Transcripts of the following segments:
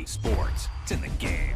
talking sports. It's in the game.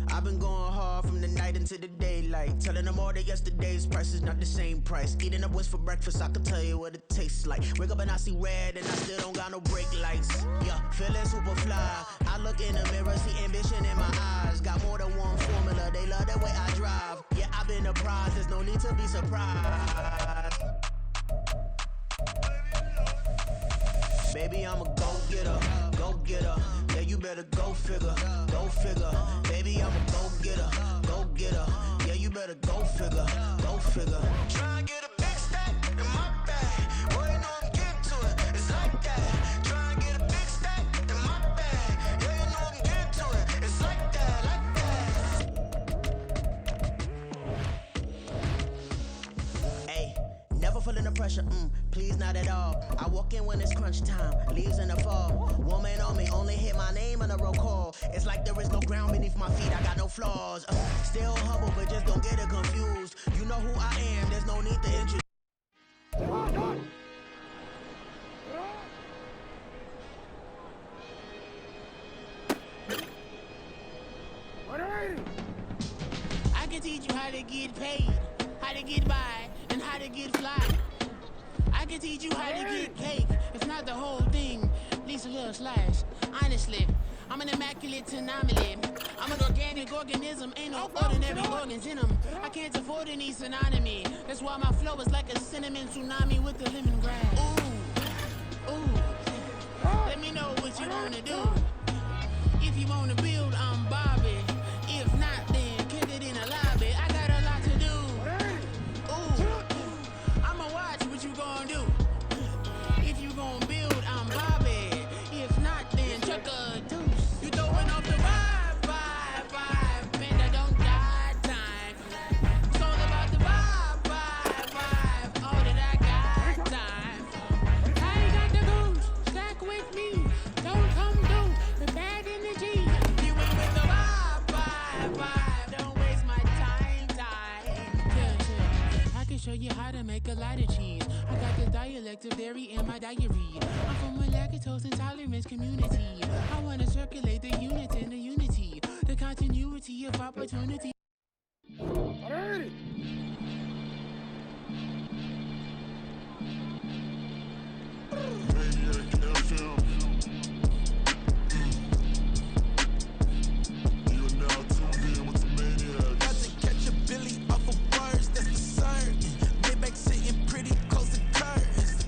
I've been going hard from the night into the daylight, telling them all that yesterday's price is not the same price. Eating up wings for breakfast, I can tell you what it tastes like. Wake up and I see red and I still don't got no brake lights. Yeah, feeling super fly. I look in the mirror, see ambition in my eyes. Got more than one formula, they love the way I drive. Yeah, I've been a prize, there's no need to be surprised. Baby, I'm a go-getter, go-getter. Yeah, you better go figure, go figure. Baby, I'm a go-getter, go-getter. Yeah, you better go figure, go figure. Try and get a big stack in my bag. Boy, you know I'm getting to it, it's like that. Try and get a big stack in my bag. Yeah, you know I'm getting to it, it's like that, like that. Hey, never feeling the pressure, please not at all. I walk in when it's crunch time, leaves in the fall. Woman on me, only hit my name on a roll call. It's like there is no ground beneath my feet, I got no flaws. Still humble, but just don't get it confused. You know who I am, there's no need to introduce. I can teach you how to get paid, how to get by, and how to get fly. I can teach you how to get cake, if not the whole thing, at least a little slice. Honestly, I'm an immaculate anomaly. I'm an organic organism, ain't no ordinary organs in them. I can't afford any synonymy. That's why my flow is like a cinnamon tsunami with the lemongrass. Ooh, ooh. Let me know what you wanna do. If you wanna build, I'm Bobby. If not, then kick it in the lobby. I got a lot to do. Ooh, I'ma watch what you gonna do. If you gon' build, I'm Bobby. If not, then chuck a deuce. You throwing off the vibe. Man, that don't die time. It's all about the vibe. All that I got time. I ain't got the goose, stack with me. Don't come through with bad energy. You went with the vibe. Don't waste my time. Yeah. I can show you how to make a lot of cheese. I got the dialect of dairy in my diary. I'm from a lactose intolerance community. I wanna circulate the unit and the unity, the continuity of opportunity. Maniac FM. You are now tuned in with the Maniacs. Got to catch a Billy off of words, that's the cert. Maybach sitting pretty close to curves.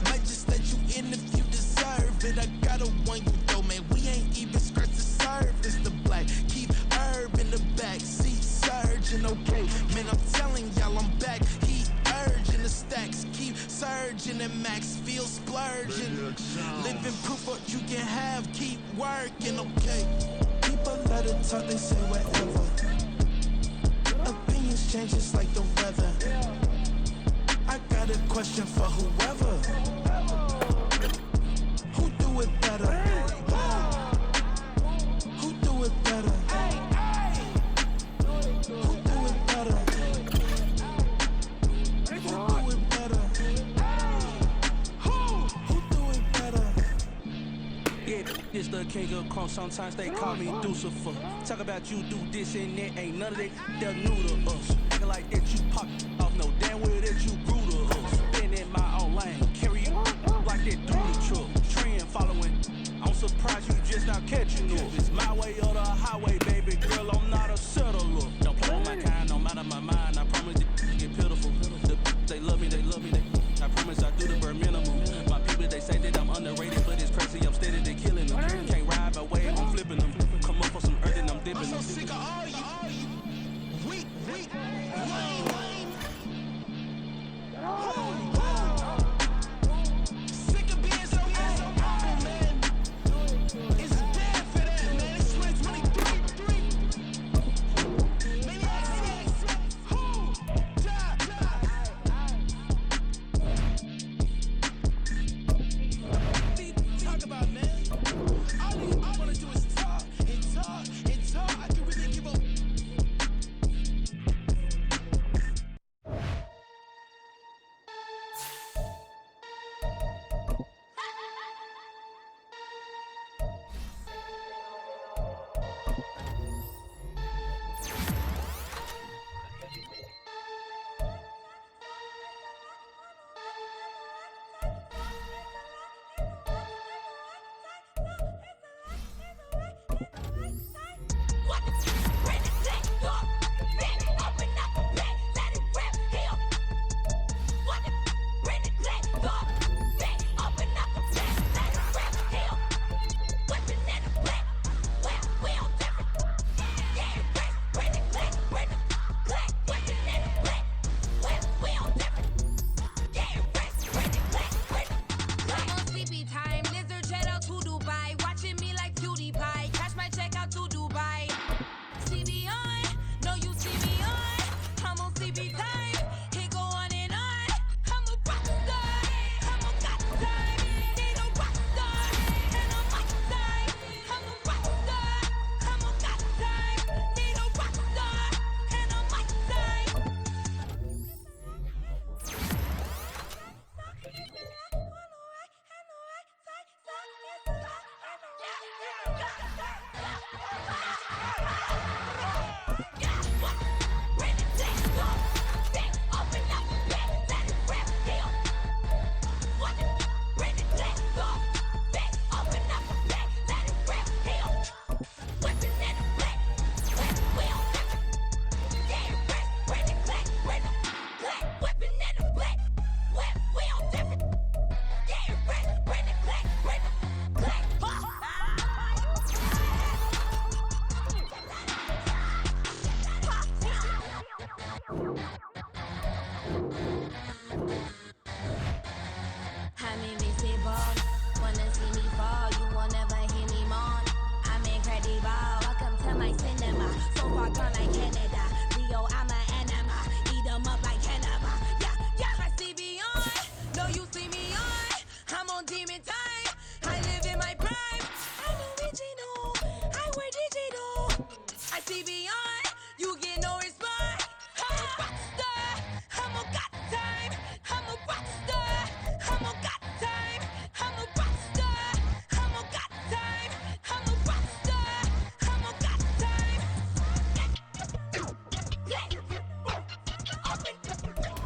Might just let you in if you deserve it. I got a one you though, man. We ain't even scratched the surface. The black keep herb in the back seat surging. Okay, man, I'm telling y'all I'm back. Heat urging the stacks keep surging and max feel splurging. Maniac sounds. Living proof what you can have, keep working. Okay, people let it talk, they say whatever. Opinions change just like the weather. I got a question for whoever. Who do it better? Who do it better? Who do it better? Who do it better? Who do it better? Yeah, this the king of crunk. Sometimes they call me Lucifer. Talk about you do this and that. Ain't none of that. They're new to us. Acting like that you pop off. No damn well that you grew to us. Been in my own lane. Carry you like that dually truck. Trend following. I'm surprised you just not catching up. It's my way or the highway, baby girl. I'm not a settler. Don't play with my kind. No matter my mind. I promise it get pitiful. They love me. I promise I do the bare minimum. My people, they say that I'm underrated, but it's crazy. I'm steady, they killing them. Can't ride my way, I'm flipping them. Come up for some earth and I'm dipping I'm them. so sick of all you. Weak, lame. Sick of being so humble, man. It's dead for that, man. It's 2023.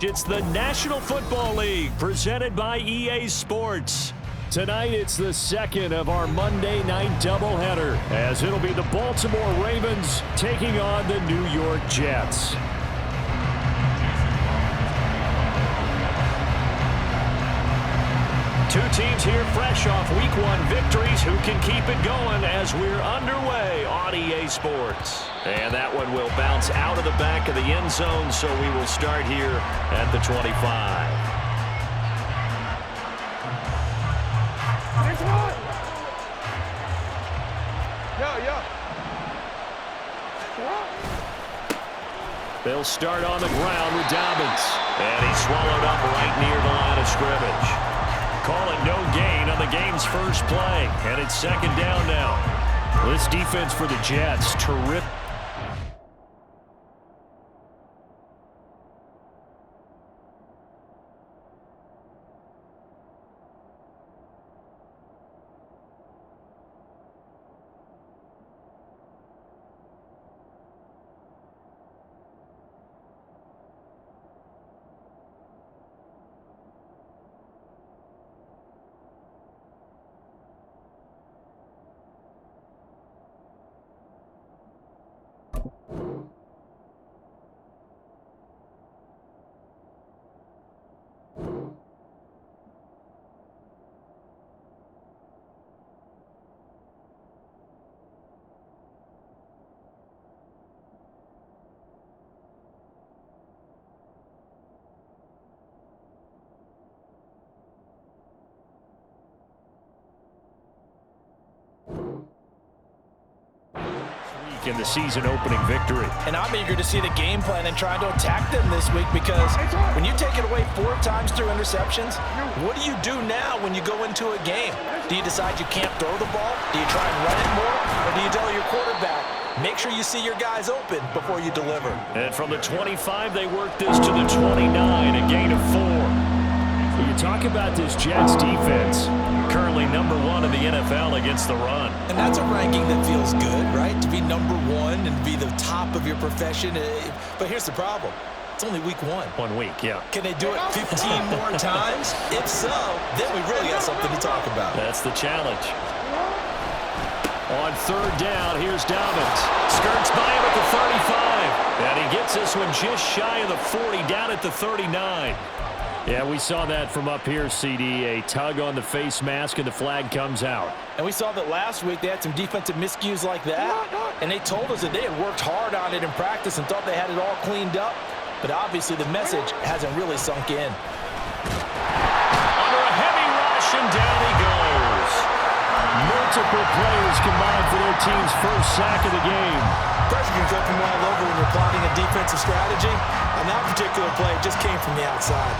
It's the National Football League presented by EA Sports. Tonight, it's the second of our Monday night doubleheader, as it'll be the Baltimore Ravens taking on the New York Jets. Two teams here fresh off Week 1 victories who can keep it going as we're underway on EA Sports. And that one will bounce out of the back of the end zone, so we will start here at the 25. They'll start on the ground with Dobbins. And he's swallowed up right near the line of scrimmage. Calling no gain on the game's first play. And it's second down now. This defense for the Jets, terrific. In the season opening victory. And I'm eager to see the game plan and trying to attack them this week, because when you take it away 4 times through interceptions, what do you do now when you go into a game? Do you decide you can't throw the ball? Do you try and run it more? Or do you tell your quarterback, make sure you see your guys open before you deliver? And from the 25, they work this to the 29, a gain of 4. You talk about this Jets defense, currently #1 in the NFL against the run. And that's a ranking that feels good, right? To be #1 and be the top of your profession. But here's the problem. It's only week 1. 1 week, yeah. Can they do it 15 more times? If so, then we really got something to talk about. That's the challenge. On third down, here's Dobbins. Skirts by him at the 35. And he gets this one just shy of the 40, down at the 39. Yeah, we saw that from up here, CD. A tug on the face mask, and the flag comes out. And we saw that last week they had some defensive miscues like that. And they told us that they had worked hard on it in practice and thought they had it all cleaned up. But obviously the message hasn't really sunk in. Under a heavy rush, and down he goes. Multiple players combined for their team's first sack of the game. Pressure can come from all over when you're plotting a defensive strategy. And that particular play just came from the outside.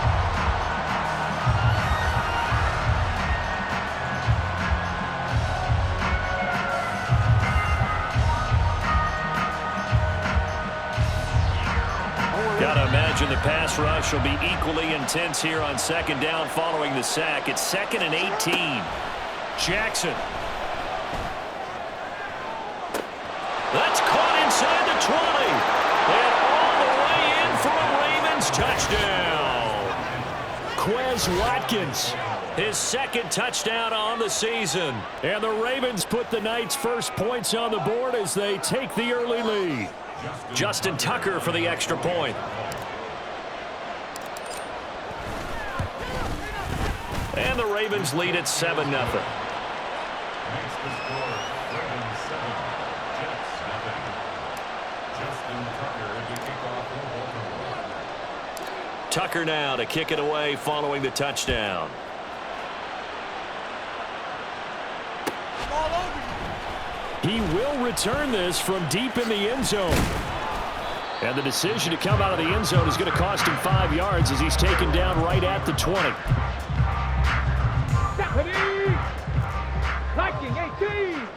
Gotta imagine the pass rush will be equally intense here on second down following the sack. It's 2nd and 18. Jackson. That's caught inside the 20. And all the way in for a Ravens touchdown. Quez Watkins, his 2nd touchdown on the season. And the Ravens put the night's first points on the board as they take the early lead. Justin Tucker for the extra point. And the Ravens lead at 7-0. Tucker now to kick it away following the touchdown. He will return this from deep in the end zone. And the decision to come out of the end zone is going to cost him 5 yards as he's taken down right at the 20. Liking 18.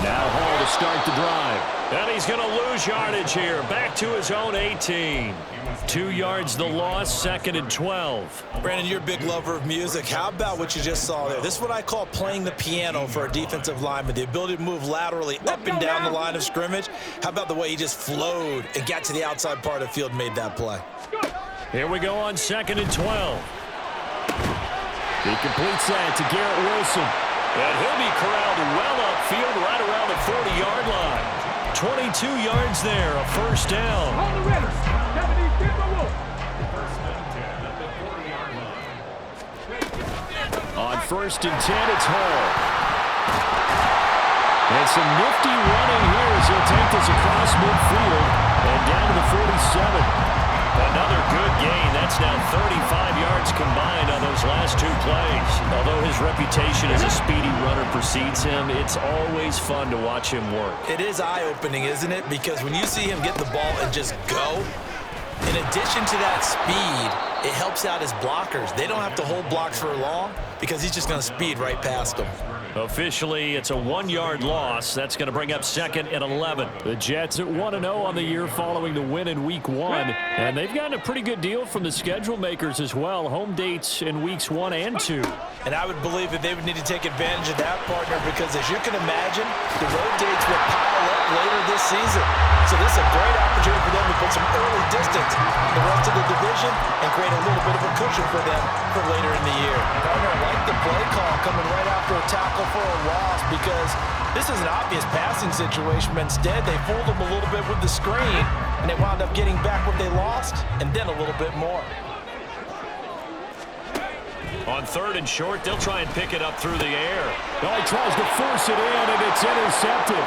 Now Hall to start the drive. And he's going to lose yardage here. Back to his own 18. 2 yards the loss, 2nd and 12. Brandon, you're a big lover of music. How about what you just saw there? This is what I call playing the piano for a defensive lineman. The ability to move laterally up and down the line of scrimmage. How about the way he just flowed and got to the outside part of the field and made that play? Here we go on 2nd and 12. He completes that to Garrett Wilson. And he'll be corralled well upfield right around the 40-yard line. 22 yards there, a first down. On 1st and 10, it's Hall. And some nifty running here as he'll take this across midfield and down to the 47. Another good gain. That's now 35 yards combined on those last 2 plays. Although his reputation as a speedy runner precedes him, it's always fun to watch him work. It is eye-opening, isn't it? Because when you see him get the ball and just go, in addition to that speed, it helps out his blockers. They don't have to hold blocks for long because he's just going to speed right past them. Officially, it's a 1-yard loss. That's going to bring up 2nd and 11. The Jets at 1-0 on the year following the win in Week 1. And they've gotten a pretty good deal from the schedule makers as well. Home dates in Weeks 1 and 2. And I would believe that they would need to take advantage of that, partner, because as you can imagine, the road dates will pile up later this season. So this is a great opportunity for them to put some early distance in the rest of the division and create a little bit of a cushion for them for later in the year. Partner, I like the play call coming right after a tackle for a loss because this is an obvious passing situation, but instead they fooled them a little bit with the screen, and they wound up getting back what they lost and then a little bit more. On 3rd and short, they'll try and pick it up through the air. Oh, he tries to force it in, and it's intercepted.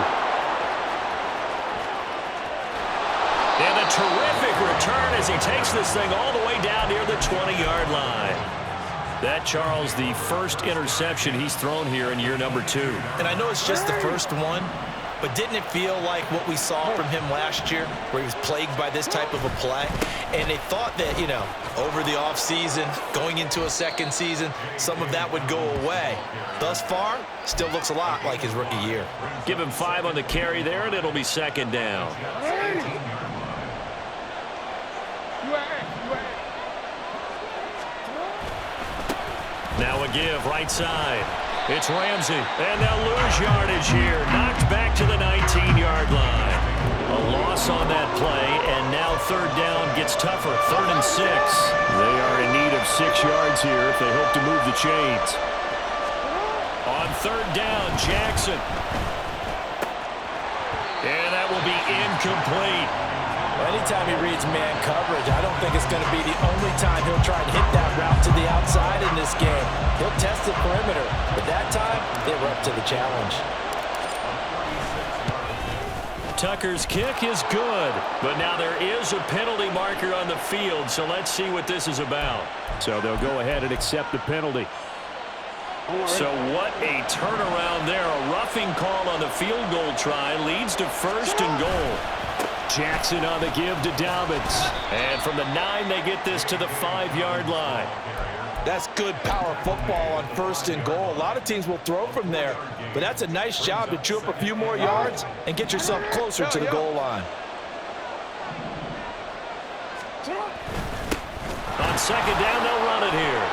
And a terrific return as he takes this thing all the way down near the 20-yard line. That, Charles, the first interception he's thrown here in year number 2. And I know it's just the first one, but didn't it feel like what we saw from him last year, where he was plagued by this type of a play? And they thought that, you know, over the offseason, going into a second season, some of that would go away. Thus far, still looks a lot like his rookie year. Give him 5 on the carry there, and it'll be 2nd down. Now a give, right side. It's Ramsey, and they'll lose yardage here. Knocked back to the 19-yard line. A loss on that play, and now 3rd down gets tougher. 3rd and 6. They are in need of 6 yards here if they hope to move the chains. On 3rd down, Jackson. And that will be incomplete. Anytime he reads man coverage, I don't think it's going to be the only time he'll try and hit that route to the outside in this game. He'll test the perimeter, but that time, they were up to the challenge. Tucker's kick is good, but now there is a penalty marker on the field, so let's see what this is about. So they'll go ahead and accept the penalty. So what a turnaround there. A roughing call on the field goal try leads to 1st and goal. Jackson on the give to Dobbins. And from the 9, they get this to the 5-yard line. That's good power football on 1st and goal. A lot of teams will throw from there, but that's a nice job to chew up a few more yards and get yourself closer to the goal line. On 2nd down, they'll run it here.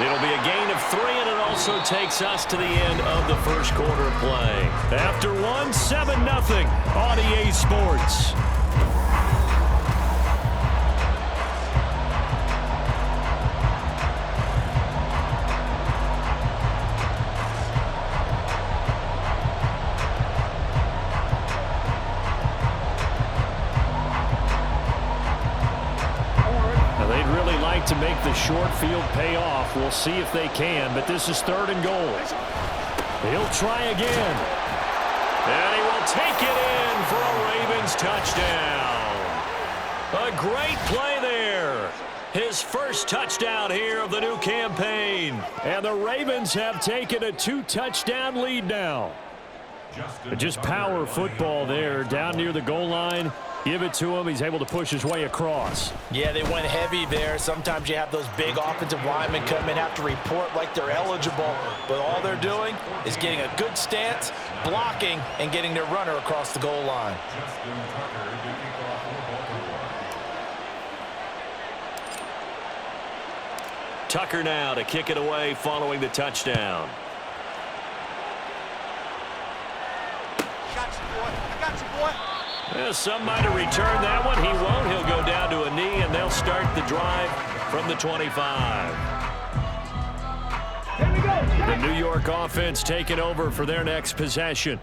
It'll be a gain of 3, and it also takes us to the end of the first quarter of play. After 1, 7-0 on EA Sports. To make the short field pay off. We'll see if they can, but this is 3rd and goal. He'll try again. And he will take it in for a Ravens touchdown. A great play there. His first touchdown here of the new campaign. And the Ravens have taken a 2-touchdown lead now. Just power football there, down near the goal line. Give it to him. He's able to push his way across. Yeah, they went heavy there. Sometimes you have those big offensive linemen come in, have to report like they're eligible, but all they're doing is getting a good stance, blocking, and getting their runner across the goal line. Tucker now to kick it away following the touchdown. Well, some might have returned that one. He won't. He'll go down to a knee, and they'll start the drive from the 25. The New York offense taking over for their next possession.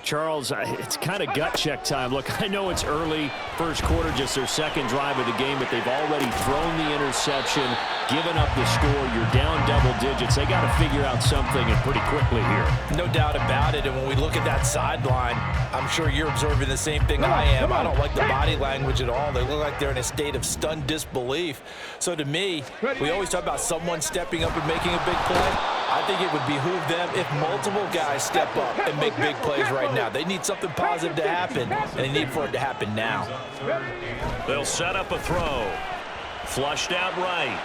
Charles, it's kind of gut check time. Look, I know it's early, first quarter, just their second drive of the game, but they've already thrown the interception, given up the score. You're down double digits. They got to figure out something, and pretty quickly here. No doubt about it, and when we look at that sideline, I'm sure you're observing the same thing I am. I don't like the body language at all. They look like they're in a state of stunned disbelief. So to me, we always talk about someone stepping up and making a big play. I think it would behoove them if multiple guys step up and make big plays right now. They need something positive to happen, and they need for it to happen now. They'll set up a throw. Flushed out right.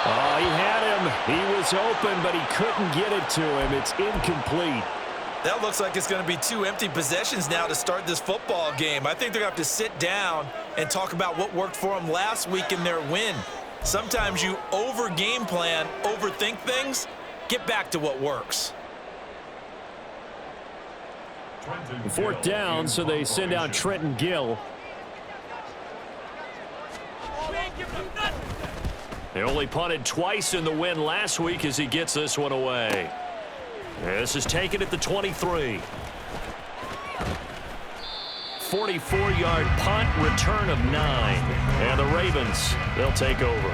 Oh, he had him. He was open, but he couldn't get it to him. It's incomplete. That looks like it's going to be 2 empty possessions now to start this football game. I think they're going to have to sit down and talk about what worked for them last week in their win. Sometimes you over-game plan, overthink things. Get back to what works. 4th down, so they send out Trenton Gill. They only punted twice in the win last week as he gets this one away. This is taken at the 23. 44-yard punt, return of 9. And the Ravens, they'll take over.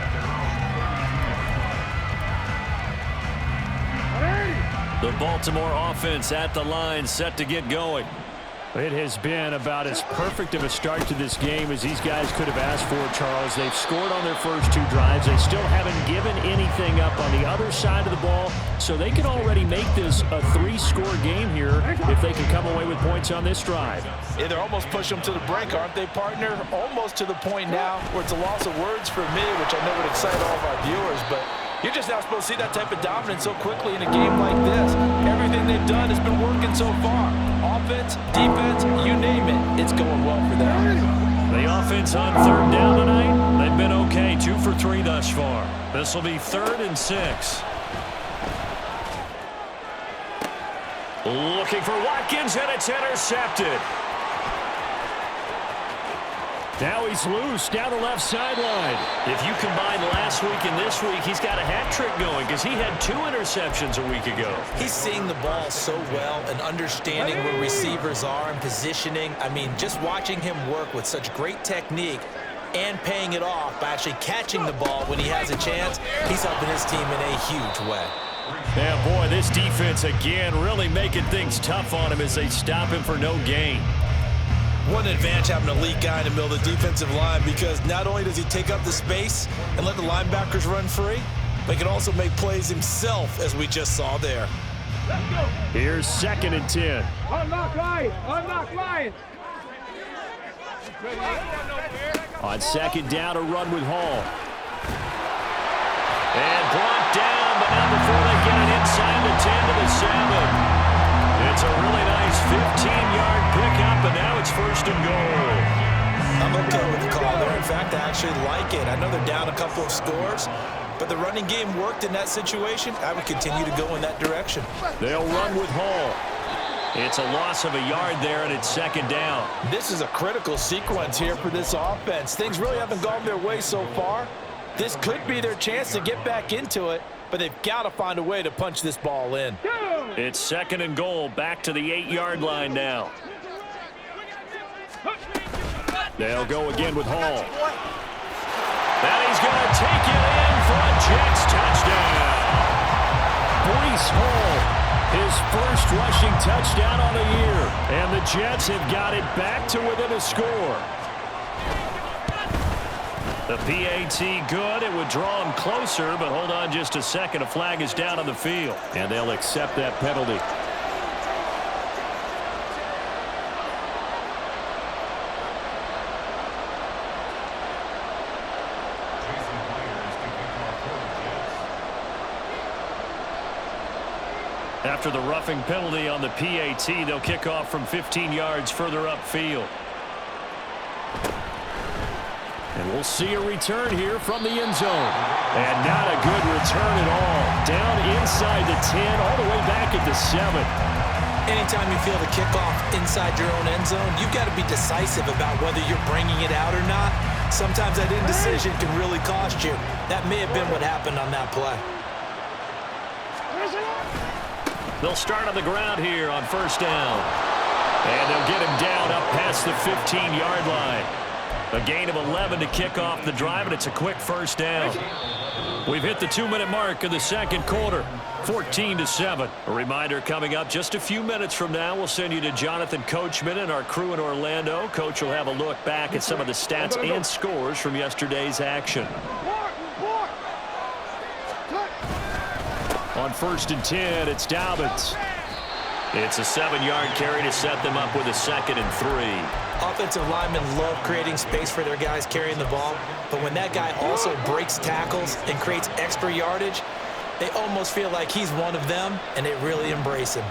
The Baltimore offense at the line, set to get going. It has been about as perfect of a start to this game as these guys could have asked for, Charles. They've scored on their first 2 drives. They still haven't given anything up on the other side of the ball, so they can already make this a 3-score game here if they can come away with points on this drive. Yeah, they're almost pushing them to the brink, aren't they, partner? Almost to the point now where it's a loss of words for me, which I know would excite all of our viewers, but you're just not supposed to see that type of dominance so quickly in a game like this. Everything they've done has been working so far. Offense, defense, you name it. It's going well for them. The offense on 3rd down tonight, they've been okay. 2 for 3 thus far. This will be 3rd and 6. Looking for Watkins, and it's intercepted. Now he's loose down the left sideline. If you combine last week and this week, he's got a hat trick going because he had 2 interceptions a week ago. He's seeing the ball so well and understanding where receivers are and positioning. I mean, just watching him work with such great technique and paying it off by actually catching the ball when he has a chance, he's helping his team in a huge way. Yeah, boy, this defense again really making things tough on him as they stop him for no gain. What an advantage having an elite guy in the middle of the defensive line, because not only does he take up the space and let the linebackers run free, but he can also make plays himself, as we just saw there. Here's 2nd and 10. Unlock line! Unlock line! On 2nd down, a run with Hall. And brought down, but not before they get it inside the 10 to the 7. It's a really nice 15-yard pickup, and now it's 1st and goal. I'm okay with the call there. In fact, I actually like it. I know they're down a couple of scores, but the running game worked in that situation. I would continue to go in that direction. They'll run with Hall. It's a loss of a yard there, and it's 2nd down. This is a critical sequence here for this offense. Things really haven't gone their way so far. This could be their chance to get back into it, but they've got to find a way to punch this ball in. It's 2nd and goal, back to the 8-yard line now. They'll go again with Hall. And he's going to take it in for a Jets touchdown. Breece Hall, his first rushing touchdown on the year. And the Jets have got it back to within a score. The PAT good. It would draw him closer, but hold on just a second. A flag is down on the field, and they'll accept that penalty. After the roughing penalty on the PAT, they'll kick off from 15 yards further upfield. And we'll see a return here from the end zone. And not a good return at all. Down inside the 10, all the way back at the 7. Anytime you feel the kickoff inside your own end zone, you've got to be decisive about whether you're bringing it out or not. Sometimes that indecision can really cost you. That may have been what happened on that play. They'll start on the ground here on first down. And they'll get him down up past the 15-yard line. A gain of 11 to kick off the drive, and it's a quick first down. We've hit the 2-minute mark of the second quarter, 14-7. A reminder coming up just a few minutes from now, we'll send you to Jonathan Coachman and our crew in Orlando. Coach will have a look back at some of the stats and scores from yesterday's action. On 1st and 10, it's Dobbins. It's a 7-yard carry to set them up with a 2nd and 3. Offensive linemen love creating space for their guys carrying the ball, but when that guy also breaks tackles and creates extra yardage, they almost feel like he's one of them, and they really embrace him.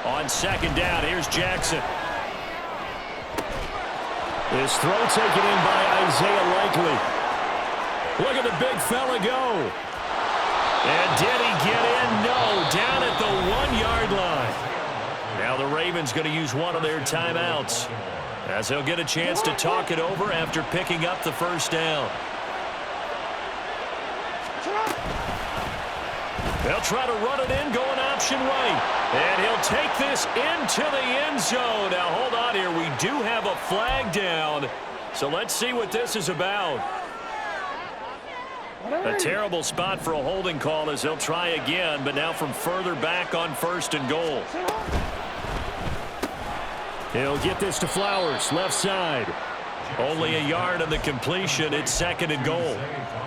On 2nd down, here's Jackson. This throw taken in by Isaiah Likely. Look at the big fella go. And did he get in? No, down at the 1-yard line. Now the Ravens going to use one of their timeouts as they'll get a chance to talk it over after picking up the first down. They'll try to run it in, going option right. And he'll take this into the end zone. Now hold on here. We do have a flag down. So let's see what this is about. A terrible spot for a holding call as they'll try again, but now from further back on 1st and goal. He'll get this to Flowers, left side. Only a yard on the completion. It's 2nd and goal.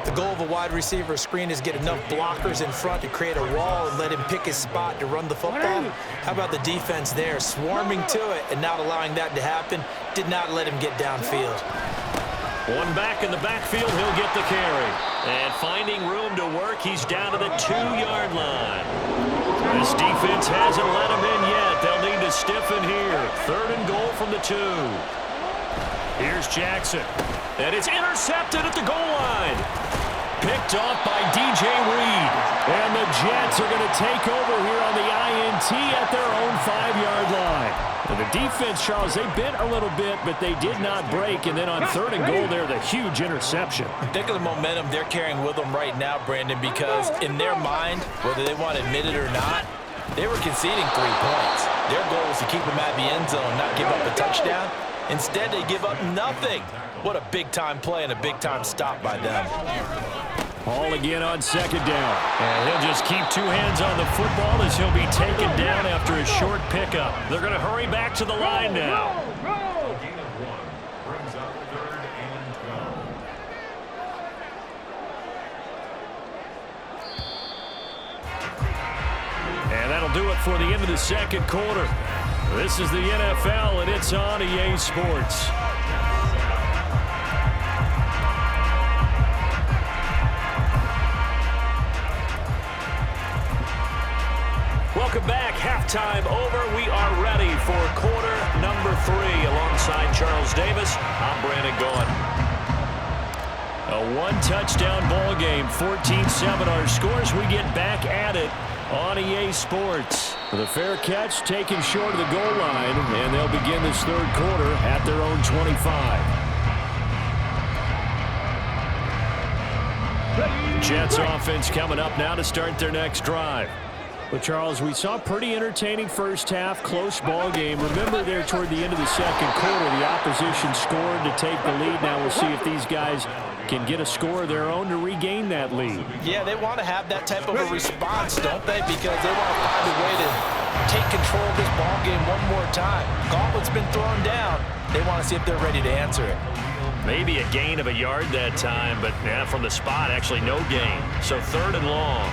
The goal of a wide receiver screen is get enough blockers in front to create a wall and let him pick his spot to run the football. How about the defense there, swarming to it and not allowing that to happen? Did not let him get downfield. One back in the backfield, he'll get the carry. And finding room to work, he's down to the 2-yard line. This defense hasn't let him in yet. They'll need to stiffen here. 3rd and goal from the 2. Here's Jackson. And it's intercepted at the goal line. Picked off by DJ Reed. And the Jets are going to take over here on the INT at their own 5-yard line. And the defense, Charles, they bit a little bit, but they did not break. And then on 3rd and goal there, the huge interception. Think of the momentum they're carrying with them right now, Brandon, because in their mind, whether they want to admit it or not, they were conceding 3 points. Their goal was to keep them at the end zone, not give up a touchdown. Instead, they give up nothing. What a big-time play and a big-time stop by them. Ball again on 2nd down. And he'll just keep 2 hands on the football as he'll be taken down after a short pickup. They're going to hurry back to the line now. And that'll do it for the end of the second quarter. This is the NFL, and it's on EA Sports. Welcome back. Halftime over. We are ready for quarter number 3. Alongside Charles Davis, I'm Brandon Gaughan. A 1-touchdown ball game, 14-7 our scores. We get back at it on EA Sports. The fair catch taken short of the goal line, and they'll begin this 3rd quarter at their own 25. Jets offense coming up now to start their next drive. Well, Charles, we saw a pretty entertaining first half, close ball game. Remember there toward the end of the second quarter, the opposition scored to take the lead. Now we'll see if these guys can get a score of their own to regain that lead. Yeah, they want to have that type of a response, don't they? Because they want to find a way to take control of this ball game one more time. Gauntlet's been thrown down. They want to see if they're ready to answer it. Maybe a gain of a yard that time, but from the spot, actually no gain. So 3rd and long.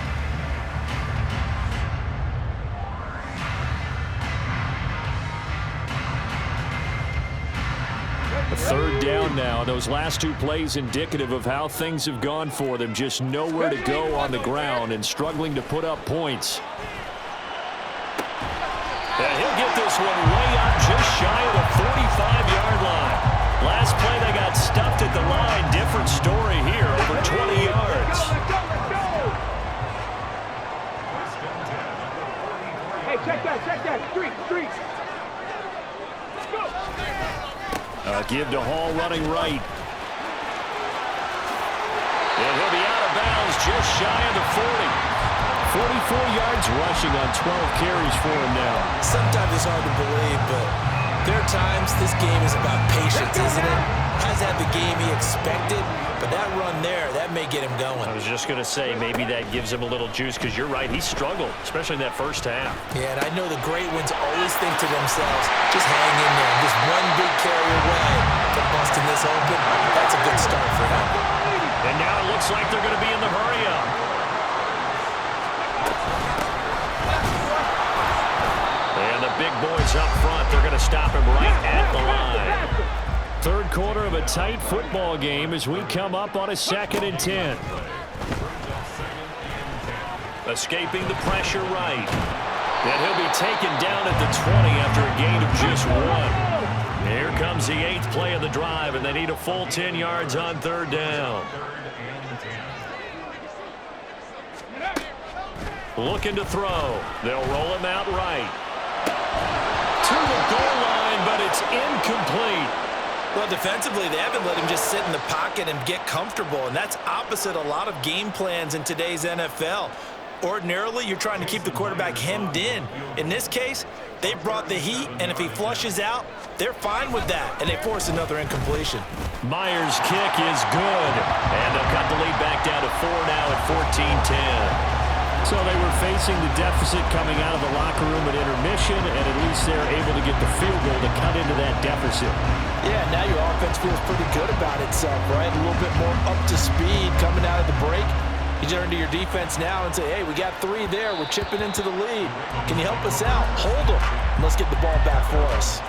3rd down now. Those last 2 plays indicative of how things have gone for them. Just nowhere to go on the ground and struggling to put up points. And he'll get this one way up just shy of the 45-yard line. Last play they got stuffed at the line. Different story here, over 20 yards. Hey, check that. Street. Let's go. Give to Hall running right. And he'll be out of bounds just shy of the 40. 44 yards rushing on 12 carries for him now. Sometimes it's hard to believe, but there are times this game is about patience, isn't it? Has had the game he expected, but that run there, that may get him going. I was just going to say, maybe that gives him a little juice, because you're right, he struggled, especially in that first half. Yeah, and I know the great ones always think to themselves, just hang in there, just one big carry away from busting this open. That's a good start for him. And now it looks like they're going to be in the hurry-up. And the big boys up front, they're going to stop him right at the line. 3rd quarter of a tight football game as we come up on a 2nd and 10. Escaping the pressure right. And he'll be taken down at the 20 after a gain of just 1. Here comes the 8th play of the drive, and they need a full 10 yards on 3rd down. Looking to throw. They'll roll him out right. To the goal line, but it's incomplete. Well, defensively, they haven't let him just sit in the pocket and get comfortable, and that's opposite a lot of game plans in today's NFL. Ordinarily, you're trying to keep the quarterback hemmed in. In this case, they brought the heat, and if he flushes out, they're fine with that, and they force another incompletion. Myers' kick is good, and they'll cut the lead back down to 4 now at 14-10. So they were facing the deficit coming out of the locker room at intermission, and at least they're able to get the field goal to cut into that deficit. Yeah, now your offense feels pretty good about itself, right? A little bit more up to speed coming out of the break. You turn to your defense now and say, hey, we got 3 there. We're chipping into the lead. Can you help us out? Hold them. And let's get the ball back for us.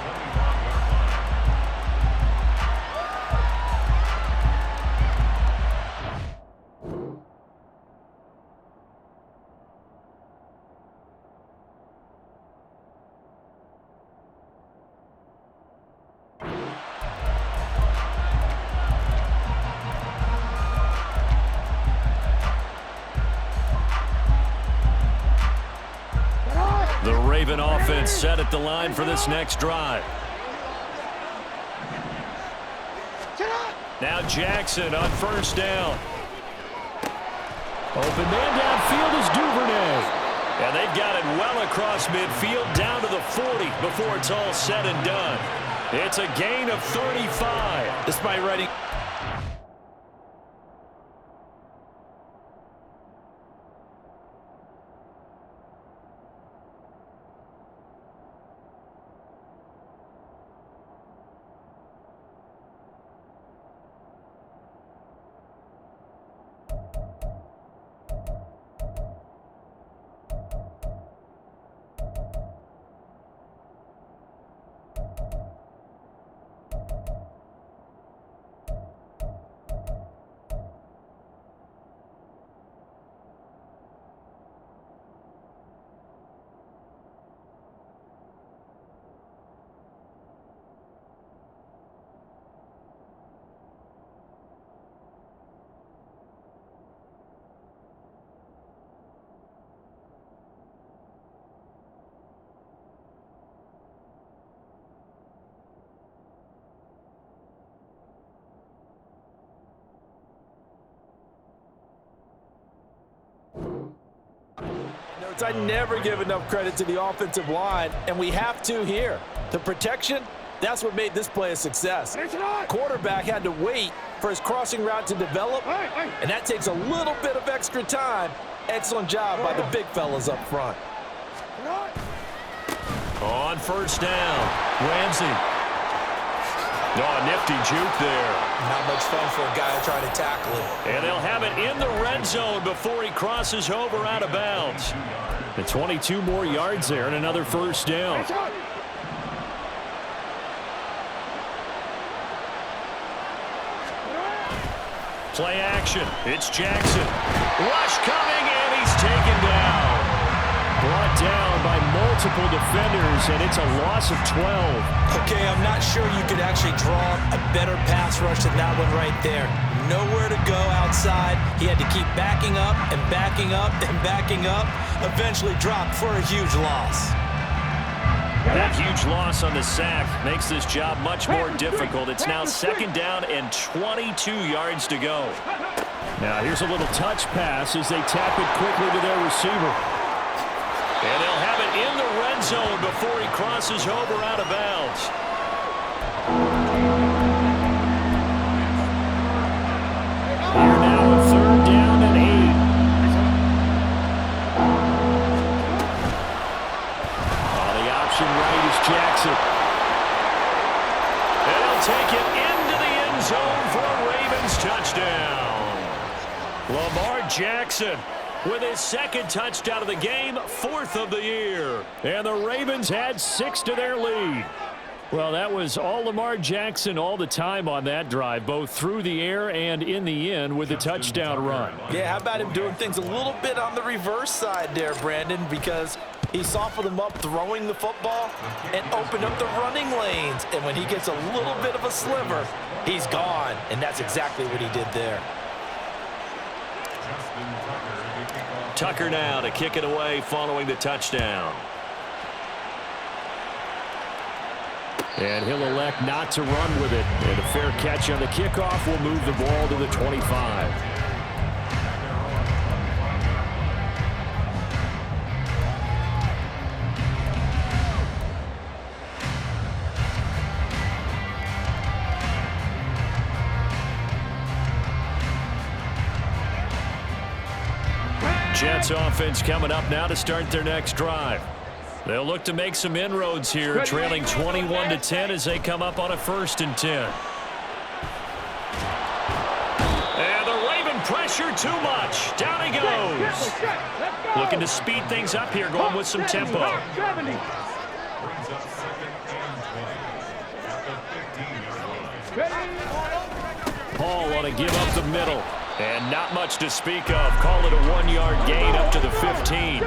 The Raven offense set at the line for this next drive. Now Jackson on 1st down. Open man downfield is Duvernay. And they've got it well across midfield down to the 40 before it's all said and done. It's a gain of 35. Despite running. I never give enough credit to the offensive line, and we have to here. The protection, that's what made this play a success. Quarterback had to wait for his crossing route to develop, and that takes a little bit of extra time. Excellent job by the big fellas up front. On 1st down, Ramsey. Oh, nifty juke there. Not much fun for a guy trying to tackle him. And they'll have it in the red zone before he crosses over out of bounds. The 22 more yards there and another 1st down. Play action. It's Jackson. Rush coming, and he's taken down. Brought down by multiple defenders, and it's a loss of 12. Okay, I'm not sure you could actually draw a better pass rush than that one right there. Nowhere to go outside. He had to keep backing up and backing up and backing up. Eventually dropped for a huge loss. That huge loss on the sack makes this job much more difficult. It's now 2nd down and 22 yards to go. Now here's a little touch pass as they tap it quickly to their receiver. And they'll have it in the red zone before he crosses over out of bounds. Here now, 3rd down and 8. Right is Jackson. And he'll take it into the end zone for a Ravens touchdown. Lamar Jackson with his 2nd touchdown of the game, 4th of the year. And the Ravens had 6 to their lead. Well, that was all Lamar Jackson all the time on that drive, both through the air and in the end with the touchdown run. Yeah, how about him doing things a little bit on the reverse side there, Brandon, because he softened them up throwing the football and opened up the running lanes. And when he gets a little bit of a sliver, he's gone. And that's exactly what he did there. Tucker now to kick it away following the touchdown. And he'll elect not to run with it. And a fair catch on the kickoff will move the ball to the 25. Jets offense coming up now to start their next drive. They'll look to make some inroads here, trailing 21-10 as they come up on a 1st and 10. And the Raven pressure too much. Down he goes. Looking to speed things up here, going with some tempo. Paul on a give up the middle. And not much to speak of. Call it a 1-yard gain up to the 15.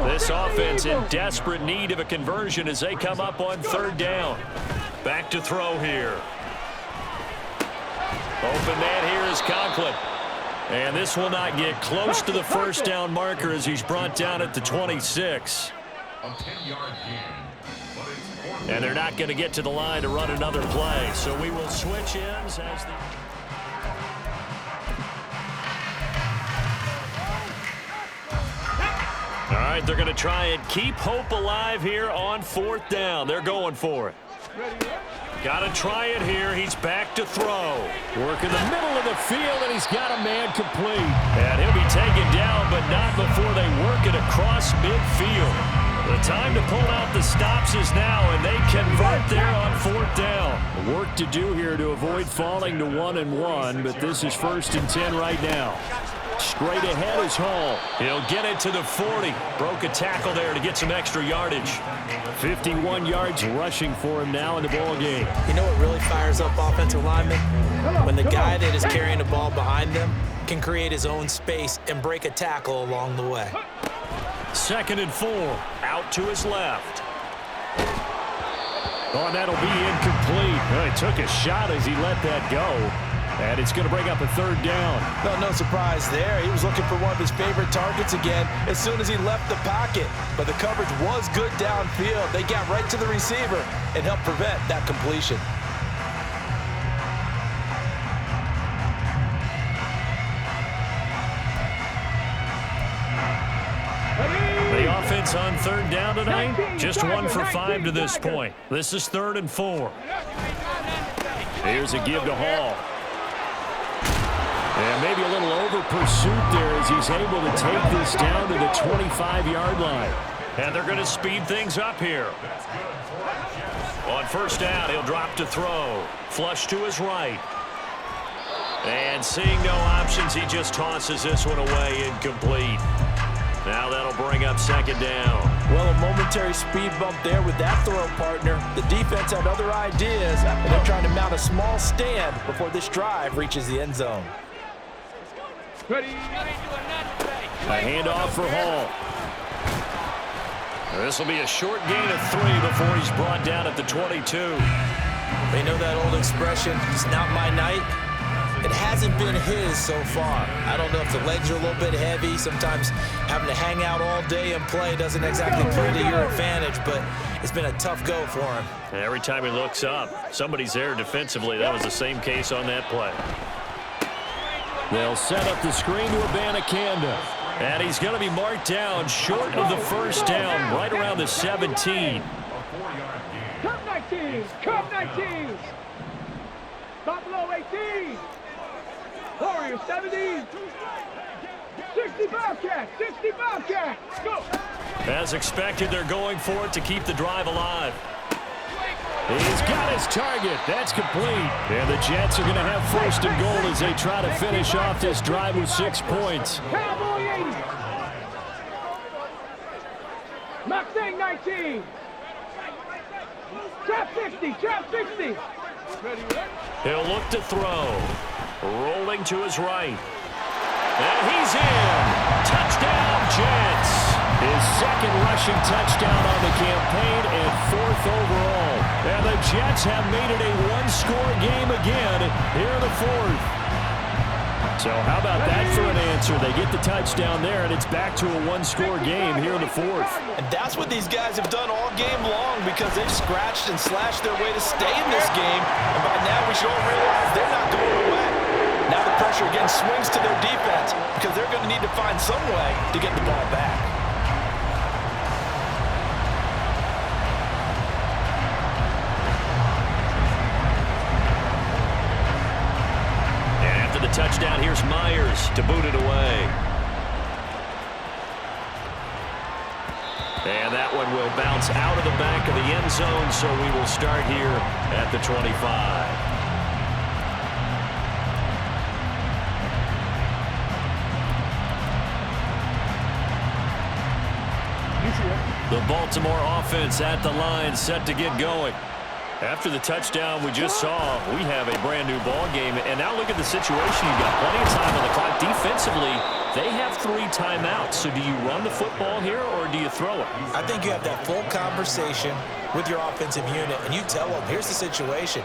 This offense in desperate need of a conversion as they come up on 3rd down. Back to throw here. Open man here is Conklin. And this will not get close to the 1st down marker as he's brought down at the 26. And they're not going to get to the line to run another play. So we will switch ends as the... All right, they're going to try and keep hope alive here on 4th down. They're going for it. Got to try it here. He's back to throw. Work in the middle of the field, and he's got a man complete. And he'll be taken down, but not before they work it across midfield. The time to pull out the stops is now, and they convert there on 4th down. Work to do here to avoid falling to 1-1, but this is 1st and 10 right now. Straight ahead is Hall. He'll get it to the 40. Broke a tackle there to get some extra yardage. 51 yards rushing for him now in the ball game. You know what really fires up offensive linemen? When the guy that is carrying the ball behind them can create his own space and break a tackle along the way. 2nd and 4. Out to his left. Oh, and that'll be incomplete. Well, he took a shot as he let that go. And it's going to bring up a 3rd down. No surprise there. He was looking for one of his favorite targets again as soon as he left the pocket. But the coverage was good downfield. They got right to the receiver and helped prevent that completion. The offense on 3rd down tonight, just 1 for 5 to this point. This is 3rd and 4. Here's a give to Hall. And maybe a little over pursuit there as he's able to take this down to the 25-yard line. And they're going to speed things up here. On 1st down, he'll drop to throw. Flush to his right. And seeing no options, he just tosses this one away incomplete. Now that'll bring up 2nd down. Well, a momentary speed bump there with that throw partner. The defense had other ideas, and they're trying to mount a small stand before this drive reaches the end zone. Ready? A handoff for Hall. This will be a short gain of 3 before he's brought down at the 22. They know that old expression, it's not my night. It hasn't been his so far. I don't know if the legs are a little bit heavy. Sometimes having to hang out all day and play doesn't exactly play to your advantage, but it's been a tough go for him. Every time he looks up, somebody's there defensively. That was the same case on that play. They'll set up the screen to Abanikanda. And he's going to be marked down short of the first down, right around the 17. Cup 19! Cup 19! Buffalo 18! Warriors 70! 60 Bobcat! 60 Bobcat! Go! As expected, they're going for it to keep the drive alive. He's got his target. That's complete. And the Jets are going to have first and goal as they try to finish off this drive with 6 points. Cowboy 80! Mustang 19! Trap 60! Trap 60! He'll look to throw. Rolling to his right. And he's in. Touchdown, Jets. His second rushing touchdown on the campaign and 4th overall. And the Jets have made it a one-score game again here in the 4th. So how about that for an answer? They get the touchdown there, and it's back to a one-score game here in the 4th. And that's what these guys have done all game long because they've scratched and slashed their way to stay in this game. And by now we should all realize they're not going away. Now the pressure again swings to their defense because they're going to need to find some way to get the ball back. Touchdown, here's Myers to boot it away. And that one will bounce out of the back of the end zone, so we will start here at the 25. The Baltimore offense at the line, set to get going. After the touchdown we just saw, we have a brand new ball game. And now look at the situation. You've got plenty of time on the clock. Defensively, they have 3 timeouts. So do you run the football here or do you throw it? I think you have that full conversation with your offensive unit, and you tell them, here's the situation.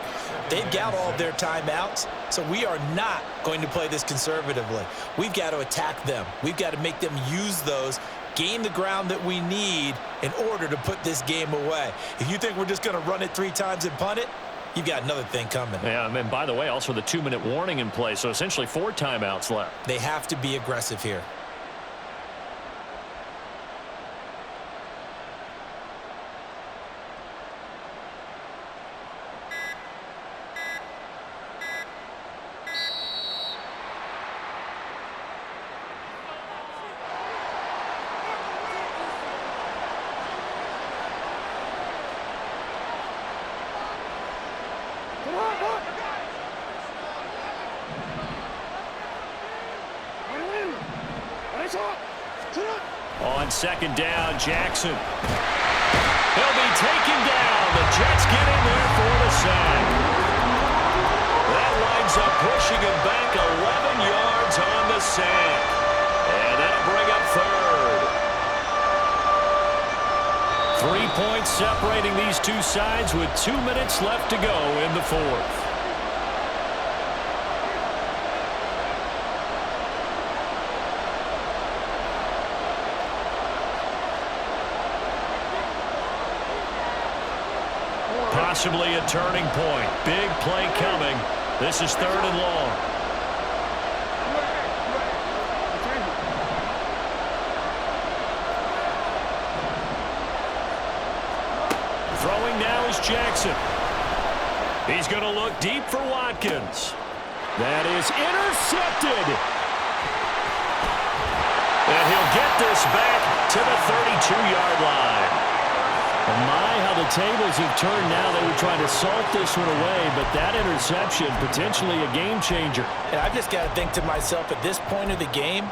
They've got all of their timeouts, so we are not going to play this conservatively. We've got to attack them. We've got to make them use those, gain the ground that we need in order to put this game away. If you think we're just going to run it 3 times and punt it, you've got another thing coming. Yeah, and by the way, also the 2-minute warning in play, so essentially 4 timeouts left. They have to be aggressive here. On second down, Jackson. He'll be taken down. The Jets get in there for the sack. That winds up pushing him back 11 yards on the sack. And that'll bring up 3rd. 3 points separating these two sides with 2 minutes left to go in the 4th. Possibly a turning point. Big play coming. This is 3rd and long. Throwing now is Jackson. He's going to look deep for Watkins. That is intercepted. And he'll get this back to the 32-yard line. My, how the tables have turned now. They were trying to salt this one away, but that interception, potentially a game changer. And I've just got to think to myself, at this point of the game,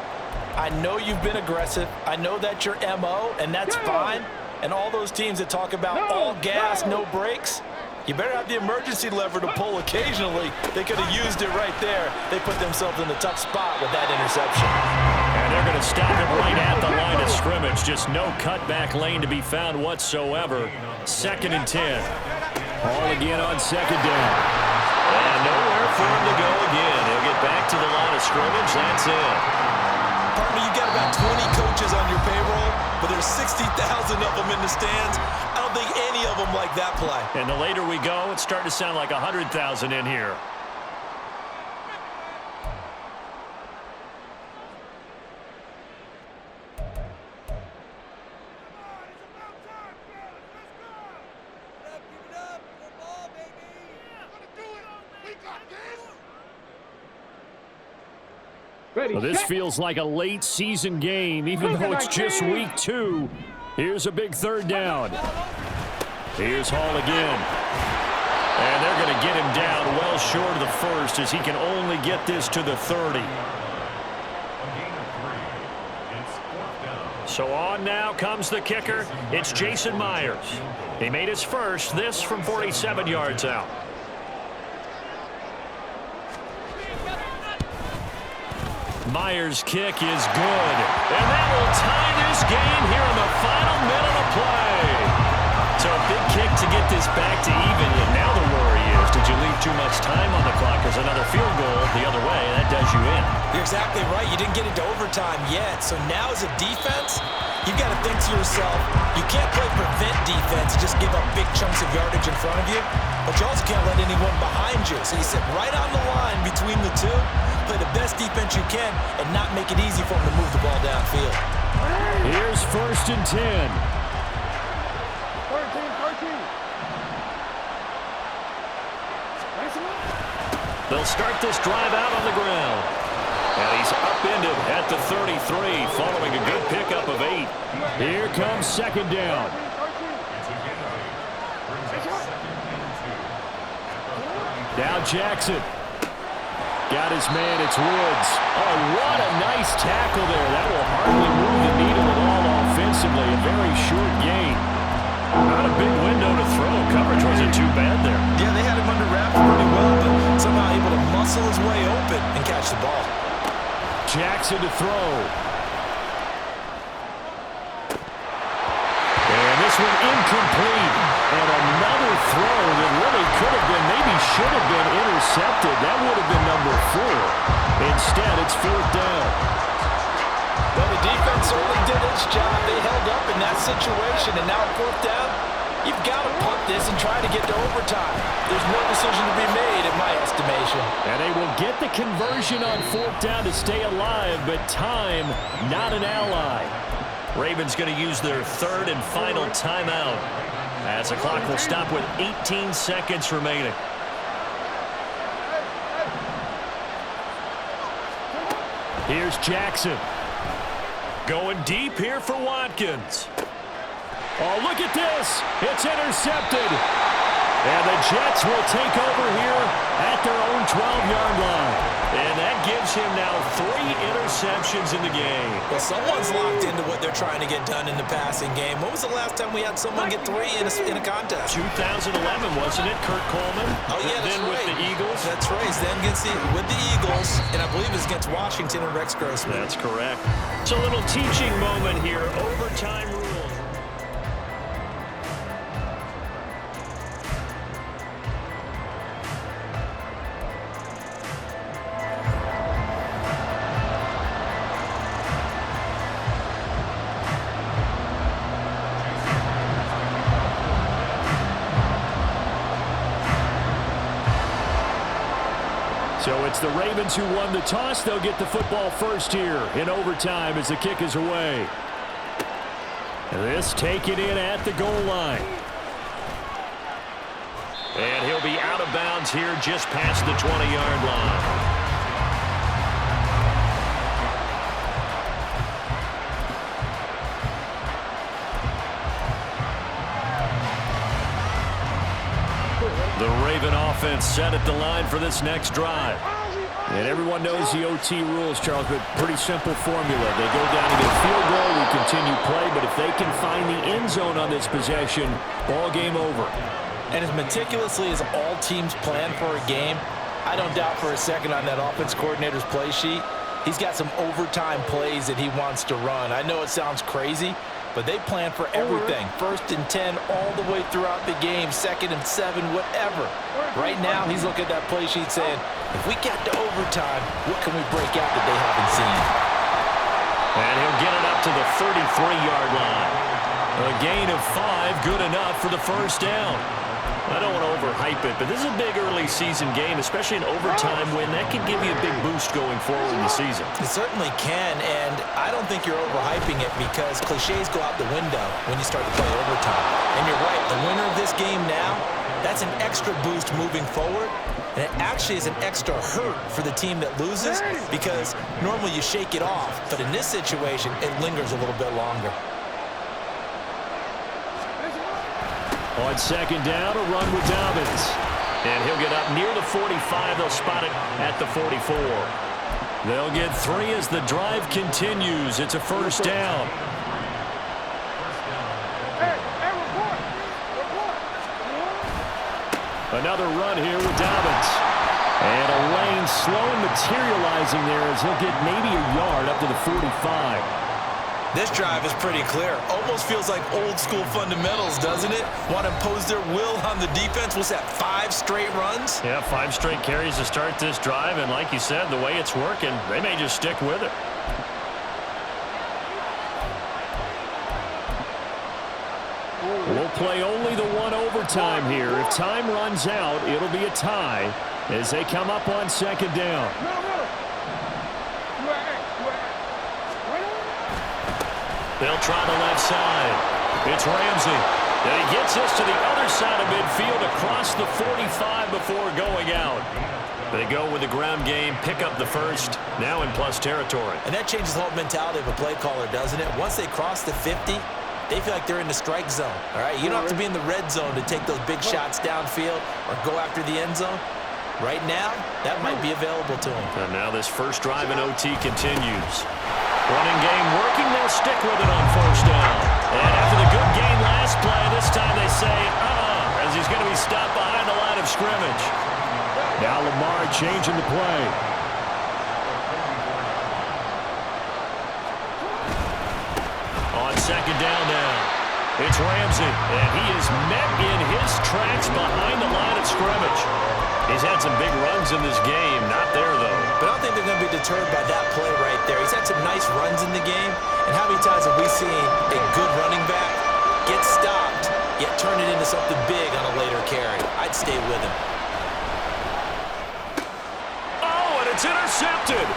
I know you've been aggressive. I know that's your MO, and that's fine. And all those teams that talk about all gas, no brakes, You better have the emergency lever to pull occasionally. They could have used it right there. They put themselves in a tough spot with that interception. And they're going to stop it right at the line of scrimmage. Just no cutback lane to be found whatsoever. 2nd and 10. Ball again on 2nd down. And nowhere for him to go again. He'll get back to the line of scrimmage. That's it. Partner, you got about 20 coaches on your payroll, but there's 60,000 of them in the stands. I don't think any of them like that play. And the later we go, it's starting to sound like 100,000 in here. Well, this feels like a late season game, even though it's just week 2. Here's a big 3rd down. Here's Hall again. And they're going to get him down well short of the 1st as he can only get this to the 30. So on now comes the kicker. It's Jason Myers. He made his first, this from 47 yards out. Myers' kick is good. And that will tie this game here in the final minute of play. So a big kick to get this back to even. And now the worry is, did you leave too much time on the clock? There's another field goal the other way. That does you in. You're exactly right. You didn't get into overtime yet. So now as a defense, you've got to think to yourself, you can't play prevent defense, just give up big chunks of yardage in front of you. But you also can't let anyone behind you. So you sit right on the line between the two, play the best defense you can, and not make it easy for them to move the ball downfield. Here's 1st and 10. 13. They'll start this drive out on the ground. And he's upended at the 33 following a good pickup of 8. Here comes 2nd down. Now Jackson. Got his man, it's Woods. Oh, what a nice tackle there. That will hardly move the needle at all offensively. A very short gain. Not a big window to throw. Coverage wasn't too bad there. Yeah, they had him under wraps pretty well, but somehow able to muscle his way open and catch the ball. Jackson to throw. And this one incomplete. And another throw that really could have been, maybe should have been intercepted. That would have been number 4. Instead, it's 4th down. Well, the defense certainly did its job. They held up in that situation, and now at 4th down, you've got to punt this and try to get to overtime. There's no decision to be made, in my estimation. And they will get the conversion on 4th down to stay alive, but time, not an ally. Ravens going to use their 3rd and final timeout, as the clock will stop with 18 seconds remaining. Here's Jackson. Going deep here for Watkins. Oh, look at this. It's intercepted. And the Jets will take over here at their own 12-yard line. And that gives him now 3 interceptions in the game. Well, someone's locked into what they're trying to get done in the passing game. When was the last time we had someone get 3 in a contest? 2011, wasn't it? Kurt Coleman. Oh, yeah, that's then right. With the Eagles. That's right. He's then with the Eagles, and I believe it's against Washington and Rex Grossman. That's correct. It's a little teaching moment here. Overtime rule. So it's the Ravens who won the toss. They'll get the football first here in overtime as the kick is away. This taken in at the goal line. And he'll be out of bounds here just past the 20-yard line. The Raven offense set at the line for this next drive. And everyone knows the OT rules, Charles, but pretty simple formula. They go down to get a field goal, we continue play, but if they can find the end zone on this possession, ball game over. And as meticulously as all teams plan for a game, I don't doubt for a second on that offense coordinator's play sheet, he's got some overtime plays that he wants to run. I know it sounds crazy, but they plan for everything. 1st and 10 all the way throughout the game, 2nd and 7, whatever. Right now, he's looking at that play sheet saying, if we get to overtime, what can we break out that they haven't seen? And he'll get it up to the 33-yard line. A gain of 5, good enough for the first down. I don't want to overhype it, but this is a big early season game, especially an overtime win. That can give you a big boost going forward in the season. It certainly can, and I don't think you're overhyping it because cliches go out the window when you start to play overtime. And you're right, the winner of this game now, that's an extra boost moving forward, and it actually is an extra hurt for the team that loses because normally you shake it off, but in this situation, it lingers a little bit longer. On 2nd down, a run with Dobbins. And he'll get up near the 45. They'll spot it at the 44. They'll get 3 as the drive continues. It's a first down. Another run here with Dobbins. And a lane slowly materializing there as he'll get maybe a yard up to the 45. This drive is pretty clear. Almost feels like old school fundamentals, doesn't it? Want to impose their will on the defense. What's that, 5 straight runs? Yeah, 5 straight carries to start this drive. And like you said, the way it's working, they may just stick with it. We'll play only the 1 overtime here. If time runs out, it'll be a tie as they come up on 2nd down. They'll try the left side. It's Ramsey. And he gets us to the other side of midfield across the 45 before going out. They go with the ground game, pick up the first, now in plus territory. And that changes the whole mentality of a play caller, doesn't it? Once they cross the 50, they feel like they're in the strike zone. All right, you don't have to be in the red zone to take those big shots downfield or go after the end zone. Right now, that might be available to them. And now this first drive in OT continues. Running game working, they'll stick with it on 1st down. And after the good game last play, this time they say, as he's going to be stopped behind the line of scrimmage. Now Lamar changing the play. On 2nd down now, it's Ramsey, and he is met in his tracks behind the line of scrimmage. He's had some big runs in this game, not there though. But I don't think they're going to be deterred by that play right there. He's had some nice runs in the game, and how many times have we seen a good running back get stopped, yet turn it into something big on a later carry? I'd stay with him. Oh, and it's intercepted.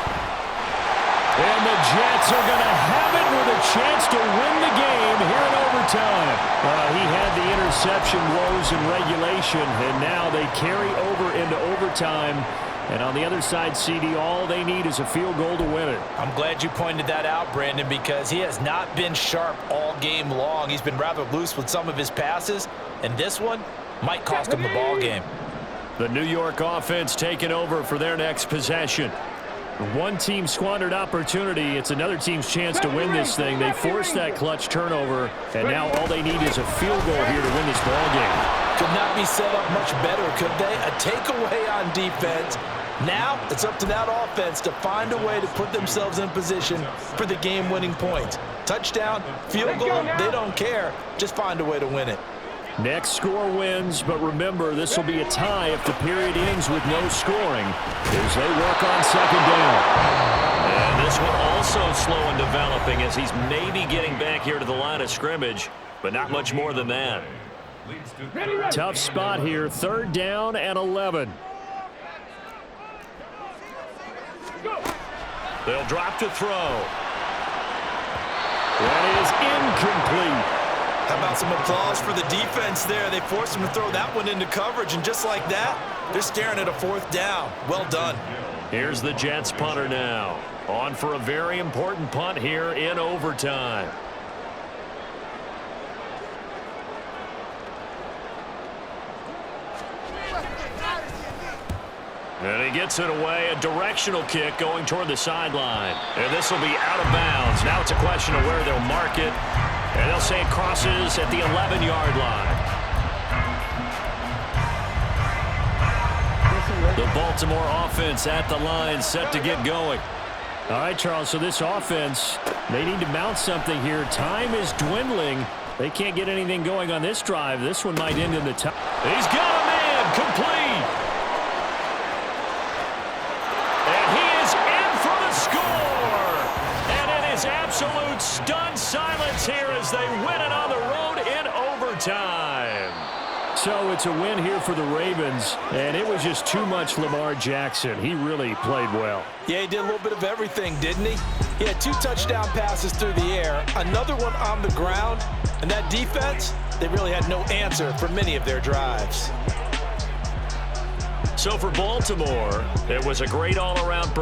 And the Jets are going to have it with a chance to win the game here in overtime. He had the interception woes in regulation, and now they carry over into overtime. And on the other side, CD, all they need is a field goal to win it. I'm glad you pointed that out, Brandon, because he has not been sharp all game long. He's been rather loose with some of his passes, and this one might cost him the ball game. The New York offense taking over for their next possession. One team squandered opportunity. It's another team's chance to win this thing. They forced that clutch turnover, and now all they need is a field goal here to win this ball game. Could not be set up much better, could they? A takeaway on defense. Now it's up to that offense to find a way to put themselves in position for the game-winning points. Touchdown, field goal, they don't care. Just find a way to win it. Next score wins, but remember, this will be a tie if the period ends with no scoring as they work on 2nd down. And this one also slow in developing as he's maybe getting back here to the line of scrimmage, but not much more than that. Tough spot here, 3rd down and 11. They'll drop to throw. That is incomplete. How about some applause for the defense there? They forced him to throw that one into coverage, and just like that, they're staring at a 4th down. Well done. Here's the Jets punter now. On for a very important punt here in overtime. And he gets it away, a directional kick going toward the sideline. And this will be out of bounds. Now it's a question of where they'll mark it. And they'll say it crosses at the 11-yard line. The Baltimore offense at the line, set to get going. All right, Charles, so this offense, they need to mount something here. Time is dwindling. They can't get anything going on this drive. This one might end in the top. He's got a man, complete. And he is in for the score. And it is absolute stunned silence here as they win it on the road in overtime. So it's a win here for the Ravens, and it was just too much Lamar Jackson. He really played well. Yeah, he did a little bit of everything, didn't he? He had 2 touchdown passes through the air, another one on the ground, and that defense, they really had no answer for many of their drives. So for Baltimore, it was a great all-around performance.